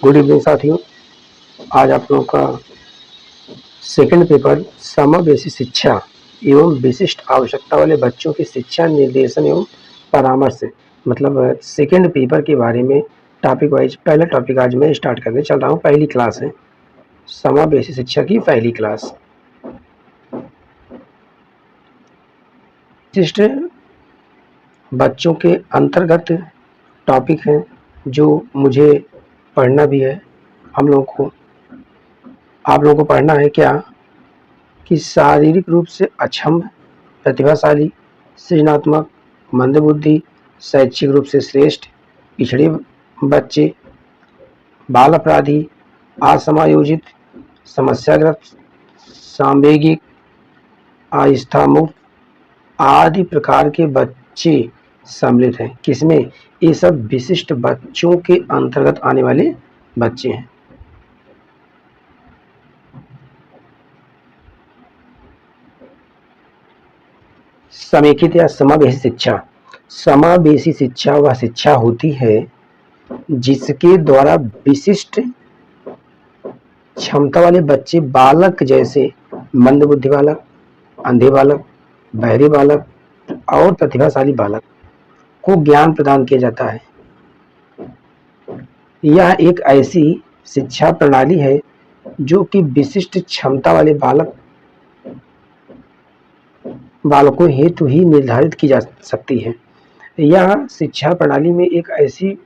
Good evening साथियों। आज आप लोगों का सेकंड पेपर समावेशी शिक्षा एवं विशिष्ट आवश्यकता वाले बच्चों की शिक्षा निर्देशन एवं परामर्श मतलब सेकंड पेपर के बारे में टॉपिक वाइज पहला टॉपिक आज मैं स्टार्ट करने चल रहा हूँ। पहली क्लास है समावेशी शिक्षा की पहली क्लास। विशिष्ट बच्चों के अंतर्गत टॉपिक है जो मुझे पढ़ना भी है। आप लोगों को पढ़ना है क्या कि शारीरिक रूप से अक्षम, प्रतिभाशाली, सृजनात्मक, मंदबुद्धि, शैक्षिक रूप से श्रेष्ठ, पिछड़े बच्चे, बाल अपराधी, असमायोजित, समस्याग्रस्त, सांवेगिक, आस्था मुक्त आदि प्रकार के बच्चे सम्मिलित हैं। किसमें? ये सब विशिष्ट बच्चों के अंतर्गत आने वाले बच्चे हैं। समेकित या समावेशी शिक्षा। समावेशी शिक्षा वह शिक्षा होती है जिसके द्वारा विशिष्ट क्षमता वाले बच्चे, बालक जैसे मंदबुद्धि बालक, अंधे बालक, बहरे बालक और प्रतिभाशाली बालक को ज्ञान प्रदान किया जाता है। यह एक ऐसी शिक्षा प्रणाली है जो कि विशिष्ट क्षमता वाले बालकों हेतु ही निर्धारित की जा सकती है। यह शिक्षा प्रणाली में एक ऐसी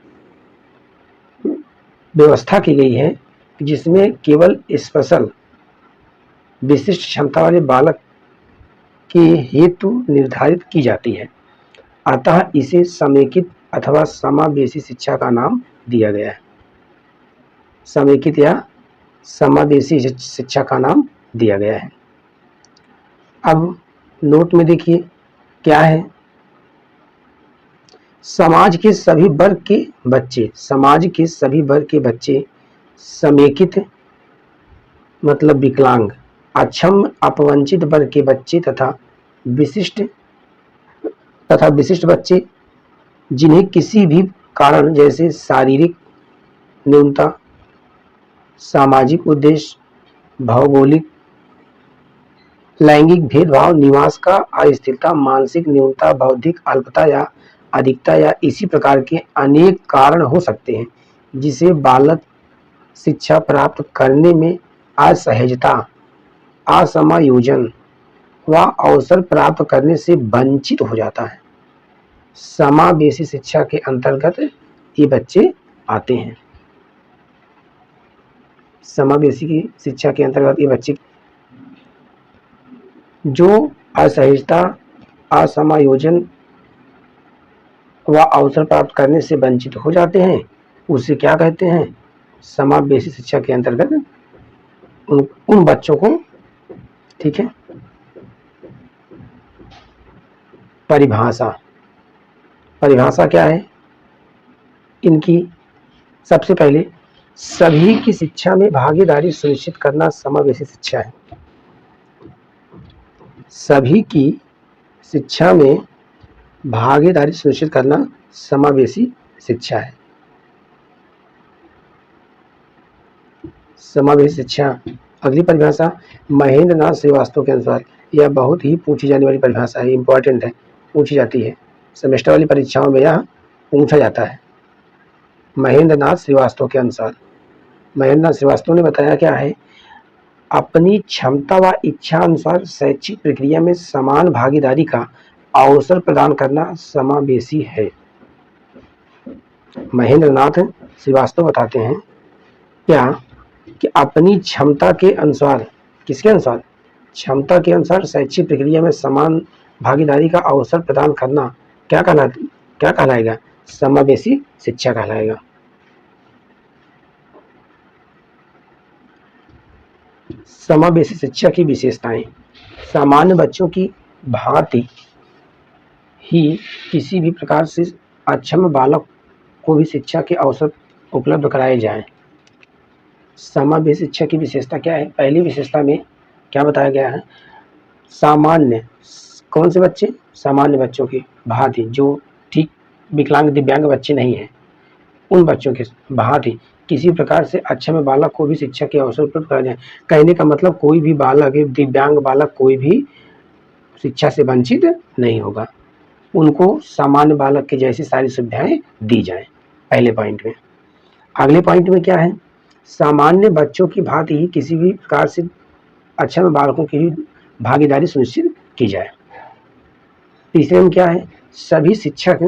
व्यवस्था की गई है जिसमें केवल स्पेशल विशिष्ट क्षमता वाले बालक के हेतु निर्धारित की जाती है। अतः इसे समेकित अथवा समावेशी शिक्षा का नाम दिया गया है। समेकित या समावेशी शिक्षा का नाम दिया गया है। अब नोट में देखिए क्या है। समाज के सभी वर्ग के बच्चे समेकित मतलब विकलांग, अक्षम अपवंचित वर्ग के बच्चे तथा विशिष्ट बच्चे जिन्हें किसी भी कारण जैसे शारीरिक न्यूनता, सामाजिक उद्देश्य, भौगोलिक, लैंगिक भेदभाव, निवास का अस्थिरता, मानसिक न्यूनता, बौद्धिक अल्पता या अधिकता या इसी प्रकार के अनेक कारण हो सकते हैं जिसे बालक शिक्षा प्राप्त करने में असहजता, असमायोजन व अवसर प्राप्त करने से वंचित हो जाता है। समावेशी शिक्षा के अंतर्गत ये बच्चे आते हैं। समावेशी की शिक्षा के अंतर्गत ये बच्चे जो असहजता, असमायोजन व अवसर प्राप्त करने से वंचित हो जाते हैं उसे क्या कहते हैं? समावेशी शिक्षा के अंतर्गत उन बच्चों को, ठीक है। परिभाषा क्या है इनकी? सबसे पहले सभी की शिक्षा में भागीदारी सुनिश्चित करना समावेशी शिक्षा है। सभी की शिक्षा में भागीदारी सुनिश्चित करना समावेशी शिक्षा है। समावेशी शिक्षा। अगली परिभाषा महेंद्र नाथ श्रीवास्तव के अनुसार, यह बहुत ही पूछी जाने वाली परिभाषा है, इंपॉर्टेंट है, पूछी जाती है सेमेस्टर वाली परीक्षाओं में, यह पूछा जाता है। महेंद्र नाथ श्रीवास्तव के अनुसार, महेंद्र नाथ श्रीवास्तव ने बताया क्या है? अपनी क्षमता व इच्छा अनुसार शैक्षिक प्रक्रिया में समान भागीदारी का अवसर प्रदान करना समावेशी है। महेंद्र नाथ श्रीवास्तव बताते हैं क्या कि अपनी क्षमता के अनुसार, किसके अनुसार? क्षमता के अनुसार शैक्षिक प्रक्रिया में समान भागीदारी का अवसर प्रदान करना क्या कहलाएगा? समावेशी शिक्षा कहलाएगा। समावेशी शिक्षा की विशेषताएं। सामान्य बच्चों की भांति ही किसी भी प्रकार से अक्षम बालक को भी शिक्षा के अवसर उपलब्ध कराए जाएं। समावेशी शिक्षा की विशेषता क्या है? पहली विशेषता में क्या बताया गया है? सामान्य, कौन से बच्चे? सामान्य बच्चों की भांति, जो ठीक विकलांग दिव्यांग बच्चे नहीं हैं, उन बच्चों के भांति किसी प्रकार से अक्षम बालक को भी शिक्षा के अवसर उपलब्ध कराया जाए। कहने का मतलब कोई भी बालक, दिव्यांग बालक कोई भी शिक्षा से वंचित नहीं होगा, उनको सामान्य बालक के जैसी सारी सुविधाएं दी जाएं, पहले पॉइंट में। अगले पॉइंट में क्या है, सामान्य बच्चों की भांति ही किसी भी प्रकार से अक्षम बालकों की भागीदारी सुनिश्चित की जाए। तीसरे में क्या है, सभी शिक्षक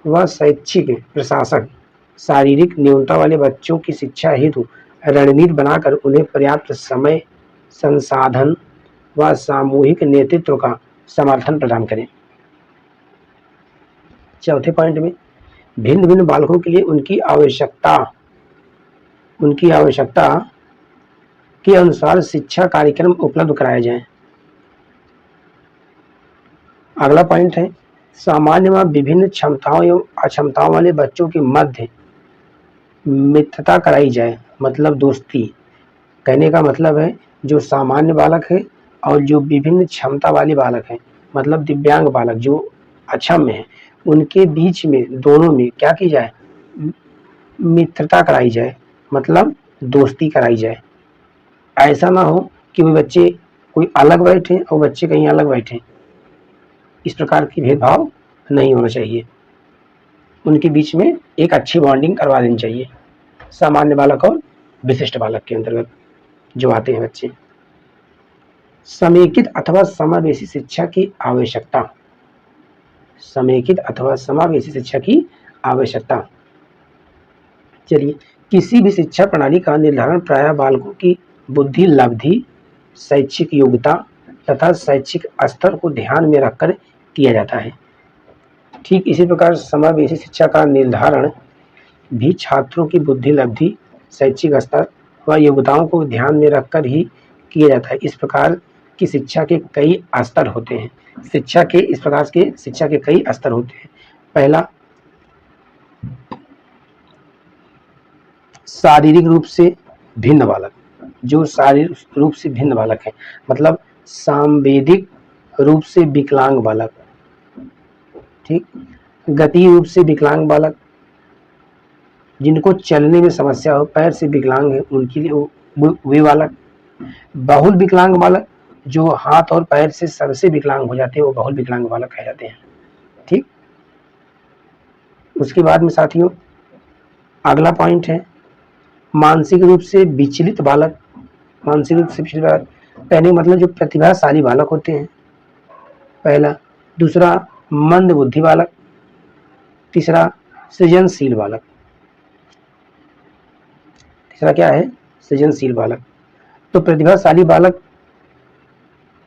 व शैक्षिक प्रशासक शारीरिक न्यूनता वाले बच्चों की शिक्षा हेतु रणनीति बनाकर उन्हें पर्याप्त समय, संसाधन व सामूहिक नेतृत्व का समर्थन प्रदान करें। चौथे पॉइंट में भिन्न भिन्न बालकों के लिए उनकी आवश्यकता के अनुसार शिक्षा कार्यक्रम उपलब्ध कराए जाएं। अगला पॉइंट है, सामान्य व विभिन्न क्षमताओं एवं अक्षमताओं वाले बच्चों के मध्य मित्रता कराई जाए, मतलब दोस्ती। कहने का मतलब है जो सामान्य बालक है और जो विभिन्न क्षमता वाले बालक हैं, मतलब दिव्यांग बालक जो अक्षम में है, उनके बीच में दोनों में क्या की जाए, मित्रता कराई जाए, मतलब दोस्ती कराई जाए। ऐसा ना हो कि वो बच्चे कोई अलग बैठे और बच्चे कहीं अलग बैठे, इस प्रकार की भेदभाव नहीं होना चाहिए। उनके बीच में एक अच्छी बॉन्डिंग करवा देनी चाहिए, सामान्य बालक और विशिष्ट बालक के अंतर्गत जो आते हैं बच्चे। समेकित अथवा समावेशी शिक्षा की आवश्यकता, समेकित अथवा समावेशी शिक्षा की आवश्यकता। चलिए, किसी भी शिक्षा प्रणाली का निर्धारण प्रायः बालकों की बुद्धि लब्धि, शैक्षिक योग्यता तथा शैक्षिक स्तर को ध्यान में रखकर किया जाता है। ठीक इसी प्रकार समावेशी शिक्षा का निर्धारण भी छात्रों की बुद्धि लब्धि, शैक्षिक स्तर व योग्यताओं को ध्यान में रखकर ही किया जाता है। इस प्रकार की शिक्षा के कई स्तर होते हैं। इस प्रकार के शिक्षा के कई स्तर होते हैं। पहला, शारीरिक रूप से भिन्न बालक, जो शारीरिक रूप से भिन्न बालक है, मतलब सांवेदिक रूप से विकलांग बालक, ठीक, गति रूप से विकलांग बालक, जिनको चलने में समस्या हो, पैर से विकलांग है, उनके लिए वे बालक। बहुल विकलांग बालक, जो हाथ और पैर से सबसे विकलांग हो जाते हैं, वो बहुल विकलांग बालक कहे जाते हैं। ठीक, उसके बाद में साथियों अगला पॉइंट है मानसिक रूप से विचलित बालक। मानसिक रूप से विचलित बालक कहने मतलब जो प्रतिभाशाली बालक होते हैं, पहला। दूसरा, मंद बुद्धि बालक। तीसरा, सृजनशील बालक। तीसरा क्या है, सृजनशील बालक। तो प्रतिभाशाली बालक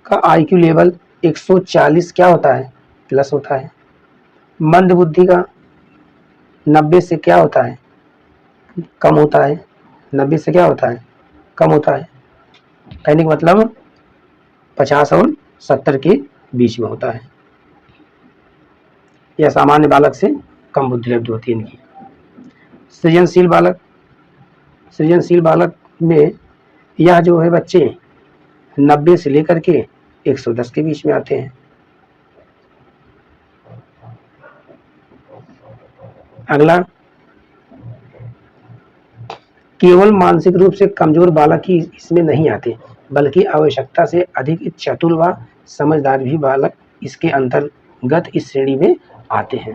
का आईक्यू लेवल 140 क्या होता है, प्लस होता है। मंद बुद्धि का 90 से क्या होता है, कम होता है। 90 से क्या होता है, कम होता है। कहने का मतलब 50 और 70 के बीच में होता है। यह सामान्य बालक से कम बुद्धि लब्धि होती है इनकी। सृजनशील बालक, सृजनशील बालक में यह जो है बच्चे 90 से लेकर के 110 के बीच में आते हैं। अगला, केवल मानसिक रूप से कमजोर बालक ही इसमें नहीं आते, बल्कि आवश्यकता से अधिक चतुर व समझदार भी बालक इसके अंतर्गत इस श्रेणी में आते हैं।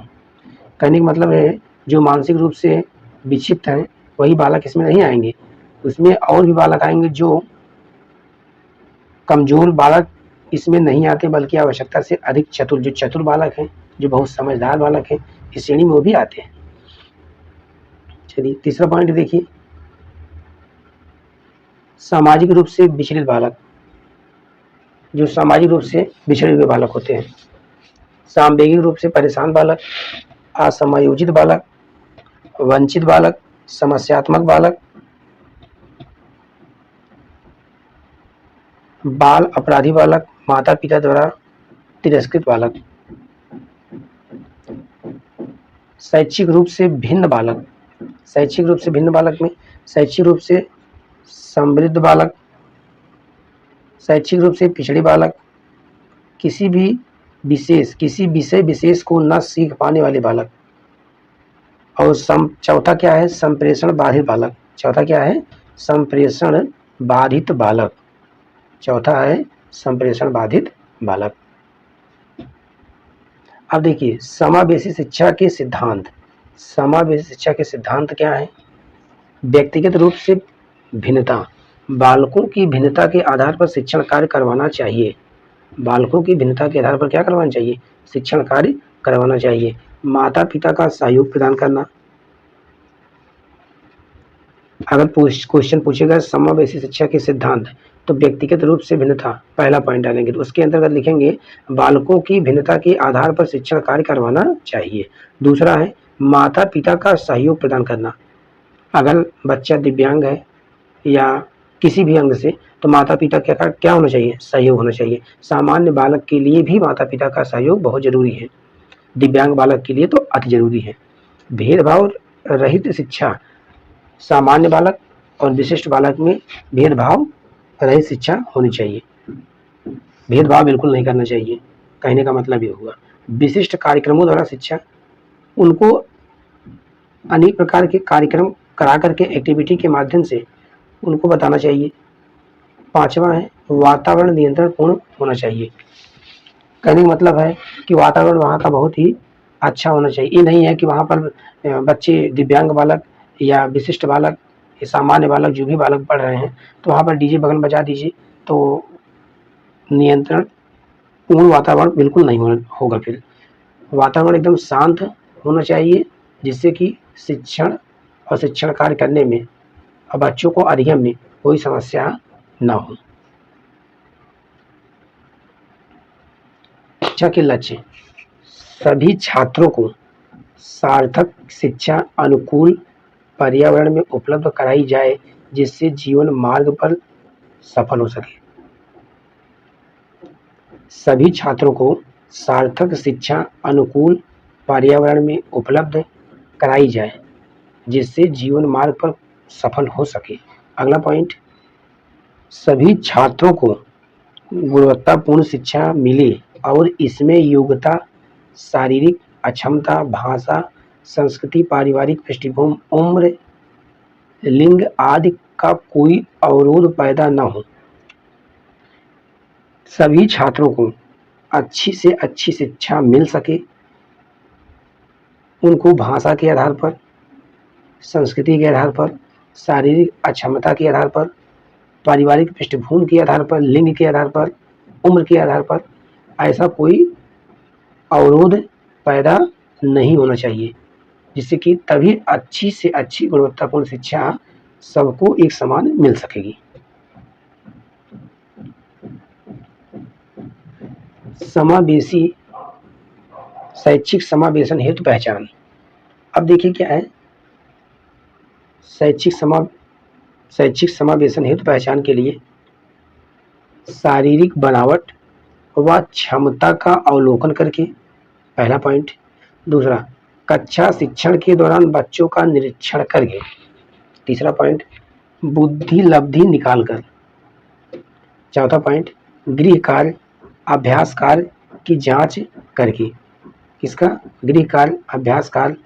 कहने का मतलब है जो मानसिक रूप से विक्षिप्त हैं वही बालक इसमें नहीं आएंगे, उसमें और भी बालक आएंगे। जो कमजोर बालक इसमें नहीं आते, बल्कि आवश्यकता से अधिक चतुर, जो चतुर बालक हैं, जो बहुत समझदार बालक हैं, इस श्रेणी में वो भी आते हैं। चलिए तीसरा पॉइंट देखिए, सामाजिक रूप से विचलित बालक। जो सामाजिक रूप से बिछड़े हुए बालक होते हैं। सांवेगिक रूप से परेशान बालक, असमायोजित बालक, वंचित बालक, समस्यात्मक बालक, बाल अपराधी बालक, माता पिता द्वारा तिरस्कृत बालक। शैक्षिक रूप से भिन्न बालक, शैक्षिक रूप से भिन्न बालक में शैक्षिक रूप से समृद्ध बालक, शैक्षिक रूप से पिछड़े बालक, किसी विषय विशेष को न सीख पाने वाले बालक, और चौथा क्या है? संप्रेषण बाधित बालक। चौथा क्या है? संप्रेषण बाधित बालक। चौथा है संप्रेषण बाधित बालक। अब देखिए समावेशी शिक्षा के सिद्धांत। समावेशी शिक्षा के सिद्धांत क्या है? व्यक्तिगत रूप से भिन्नता, बालकों की भिन्नता के आधार पर शिक्षण कार्य करवाना चाहिए। बालकों की भिन्नता के आधार पर क्या करवाना चाहिए? शिक्षण कार्य करवाना चाहिए। माता पिता का सहयोग प्रदान करना। अगर क्वेश्चन पूछेगा समावेशी शिक्षा के सिद्धांत, तो व्यक्तिगत रूप से भिन्नता पहला पॉइंट डालेंगे, तो उसके अंतर्गत लिखेंगे बालकों की भिन्नता के आधार पर शिक्षण कार्य करवाना चाहिए। दूसरा है माता पिता का सहयोग प्रदान करना। अगर बच्चा दिव्यांग है या किसी भी अंग से, तो माता पिता क्या होना चाहिए? सहयोग होना चाहिए। सामान्य बालक के लिए भी माता पिता का सहयोग बहुत जरूरी है, दिव्यांग बालक के लिए तो अति जरूरी है। भेदभाव रहित शिक्षा, सामान्य बालक और विशिष्ट बालक में भेदभाव रहित शिक्षा होनी चाहिए। भेदभाव बिल्कुल नहीं करना चाहिए, कहने का मतलब ये हुआ। विशिष्ट कार्यक्रमों द्वारा शिक्षा, उनको अनेक प्रकार के कार्यक्रम करा करके एक्टिविटी के माध्यम से उनको बताना चाहिए। पांचवा है वातावरण नियंत्रण पूर्ण होना चाहिए। कहने का मतलब है कि वातावरण वहाँ का बहुत ही अच्छा होना चाहिए। ये नहीं है कि वहाँ पर बच्चे दिव्यांग बालक या विशिष्ट बालक या सामान्य बालक जो भी बालक पढ़ रहे हैं, तो वहाँ पर डीजे बगल बजा दीजिए, तो नियंत्रण पूर्ण वातावरण बिल्कुल नहीं होगा। फिर वातावरण एकदम शांत होना चाहिए, जिससे कि शिक्षण और शिक्षण कार्य करने में और बच्चों को अधिगम में कोई समस्या न हो। शिक्षा के लक्ष्य, सभी छात्रों को सार्थक शिक्षा अनुकूल पर्यावरण में उपलब्ध कराई जाए, जिससे जीवन मार्ग पर सफल हो सके। सभी छात्रों को सार्थक शिक्षा अनुकूल पर्यावरण में उपलब्ध कराई जाए, जिससे जीवन मार्ग पर सफल हो सके। अगला पॉइंट, सभी छात्रों को गुणवत्तापूर्ण शिक्षा मिले और इसमें योग्यता, शारीरिक अक्षमता, भाषा, संस्कृति, पारिवारिक पृष्ठभूमि, उम्र, लिंग आदि का कोई अवरोध पैदा न हो। सभी छात्रों को अच्छी से अच्छी शिक्षा मिल सके, उनको भाषा के आधार पर, संस्कृति के आधार पर, शारीरिक अक्षमता के आधार पर, पारिवारिक पृष्ठभूमि के आधार पर, लिंग के आधार पर, उम्र के आधार पर ऐसा कोई अवरोध पैदा नहीं होना चाहिए, जिससे कि तभी अच्छी से अच्छी गुणवत्तापूर्ण शिक्षा सबको एक समान मिल सकेगी। समावेशी शैक्षिक समावेशन हेतु पहचान। अब देखिए क्या है, शैक्षिक समावेशन हेतु पहचान के लिए शारीरिक बनावट व क्षमता का अवलोकन करके, पहला पॉइंट। दूसरा, कक्षा शिक्षण के दौरान बच्चों का निरीक्षण करके, तीसरा पॉइंट। बुद्धि लब्धि निकालकर, चौथा पॉइंट। गृह कार्य अभ्यास कार्य की जांच करके, किसका? गृह कार्य अभ्यास कार्य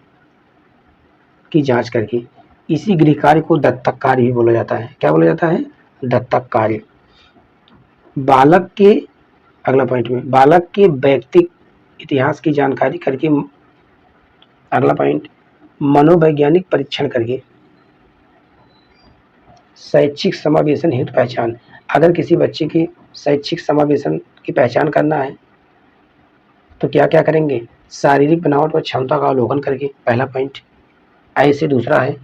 की जांच करके। इसी गृह कार्य को दत्तक कार्य भी बोला जाता है। क्या बोला जाता है? दत्तक कार्य। बालक के, अगला पॉइंट में, बालक के व्यक्तिगत इतिहास की जानकारी करके, अगला पॉइंट। मनोवैज्ञानिक परीक्षण करके। शैक्षिक समावेशन हेतु पहचान, अगर किसी बच्चे की शैक्षिक समावेशन की पहचान करना है तो क्या क्या करेंगे? शारीरिक बनावट व क्षमता का अवलोकन करके, पहला पॉइंट। ऐसे दूसरा है,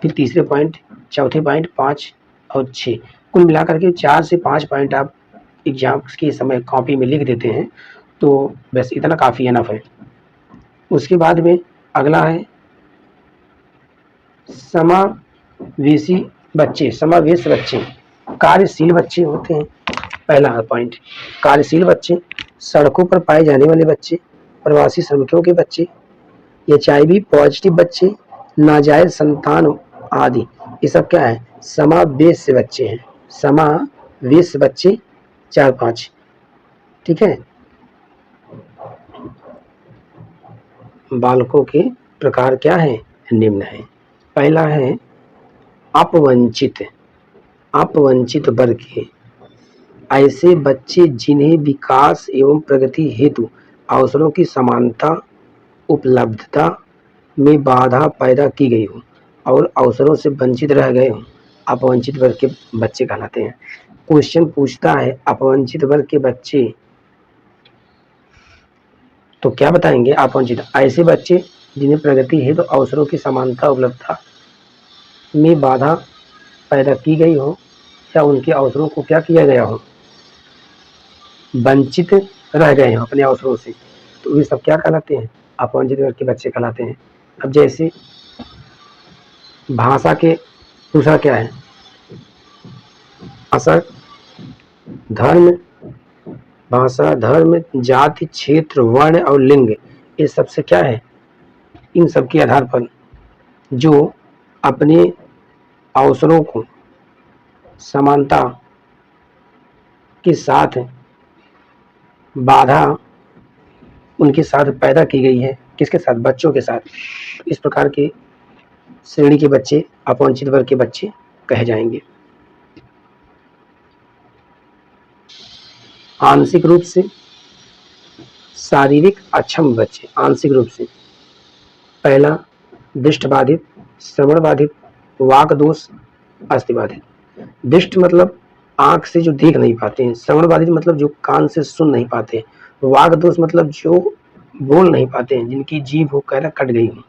फिर तीसरे पॉइंट, चौथे पॉइंट, 5 और 6, कुल मिलाकर के 4 से 5 पॉइंट आप एग्जाम के समय कॉपी में लिख देते हैं, तो बस इतना काफ़ी इनफ है। उसके बाद में अगला है समावेशी बच्चे। समावेश बच्चे कार्यशील बच्चे होते हैं। पहला पॉइंट, कार्यशील बच्चे, सड़कों पर पाए जाने वाले बच्चे, प्रवासी श्रमिकों के बच्चे, HIV पॉजिटिव बच्चे, नाजायज संतान आदि, ये सब क्या है? समावेश बच्चे हैं। समावेश बच्चे 4-5, ठीक है। बालकों के प्रकार क्या है? निम्न हैं। पहला है अपवंचित वर्ग के ऐसे बच्चे जिन्हें विकास एवं प्रगति हेतु अवसरों की समानता उपलब्धता में बाधा पैदा की गई हो और अवसरों से वंचित रह गए हों, अपवंचित वर्ग के बच्चे कहलाते हैं। क्वेश्चन पूछता है अपवंचित वर्ग के बच्चे, तो क्या बताएंगे? अपवंचित ऐसे बच्चे जिन्हें प्रगति हेतु अवसरों की समानता उपलब्धता में बाधा पैदा की गई हो या उनके अवसरों को क्या किया गया हो, वंचित रह गए हो अपने अवसरों से, तो ये सब क्या कहलाते हैं? अपवंचित वर्ग के बच्चे कहलाते हैं। अब जैसे भाषा के दूसरा क्या है? भाषा धर्म जाति क्षेत्र वर्ण और लिंग, ये सबसे क्या है? इन सब के आधार पर जो अपने अवसरों को समानता के साथ बाधा उनके साथ पैदा की गई है। किसके साथ? बच्चों के साथ। इस प्रकार के श्रेणी के बच्चे अपवंचित वर्ग के बच्चे कहे जाएंगे। आंशिक रूप से शारीरिक अक्षम बच्चे, आंशिक रूप से पहला दृष्टिबाधित, श्रवण बाधित, वाक दोष, अस्थिबाधित। दृष्टि मतलब आंख से जो देख नहीं पाते हैं, श्रवण बाधित मतलब जो कान से सुन नहीं पाते, वाक दोष मतलब जो बोल नहीं पाते हैं, जिनकी जीभ हो कहना कट गई हो।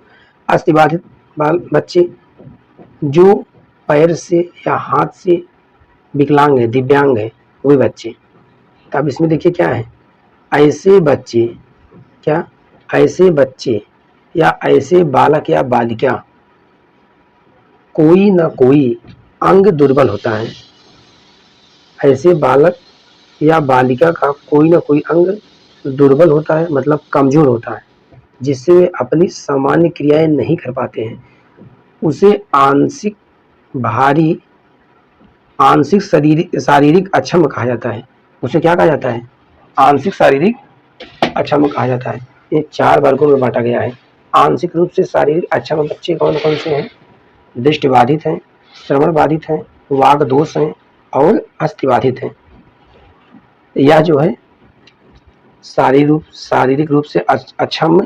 अस्थिबाधित बच्चे जो पैर से या हाथ से विकलांग है, दिव्यांग है, वे बच्चे। तो अब इसमें देखिए क्या है, ऐसे बच्चे क्या, ऐसे बच्चे या ऐसे बालक या बालिका कोई ना कोई अंग दुर्बल होता है। ऐसे बालक या बालिका का कोई ना कोई अंग दुर्बल होता है, मतलब कमजोर होता है, जिससे वे अपनी सामान्य क्रियाएं नहीं कर पाते हैं। उसे आंशिक शारीरिक अक्षम कहा जाता है। उसे क्या कहा जाता है? आंशिक शारीरिक अक्षम कहा जाता है। ये 4 वर्गों में बांटा गया है। आंशिक रूप से शारीरिक अक्षम बच्चे कौन कौन से हैं? दृष्टिबाधित हैं, श्रवण बाधित हैं, वाक दोष हैं और अस्थिबाधित हैं। यह जो है शारीरिक रूप से अक्षम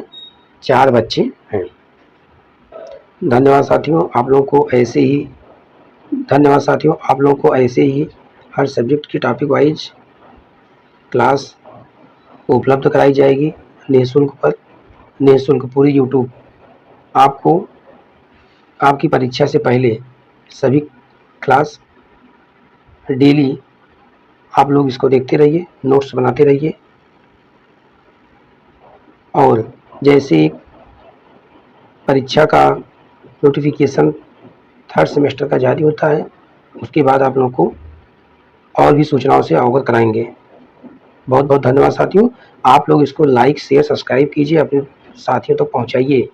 4 बच्चे हैं। धन्यवाद साथियों, आप लोगों को ऐसे ही हर सब्जेक्ट की टॉपिक वाइज क्लास उपलब्ध कराई जाएगी निःशुल्क पूरी यूट्यूब। आपको आपकी परीक्षा से पहले सभी क्लास डेली आप लोग इसको देखते रहिए, नोट्स बनाते रहिए, और जैसे परीक्षा का नोटिफिकेशन 3rd सेमेस्टर का जारी होता है, उसके बाद आप लोगों को और भी सूचनाओं से अवगत कराएंगे। बहुत बहुत धन्यवाद साथियों। आप लोग इसको लाइक शेयर सब्सक्राइब कीजिए, अपने साथियों तक पहुंचाइए।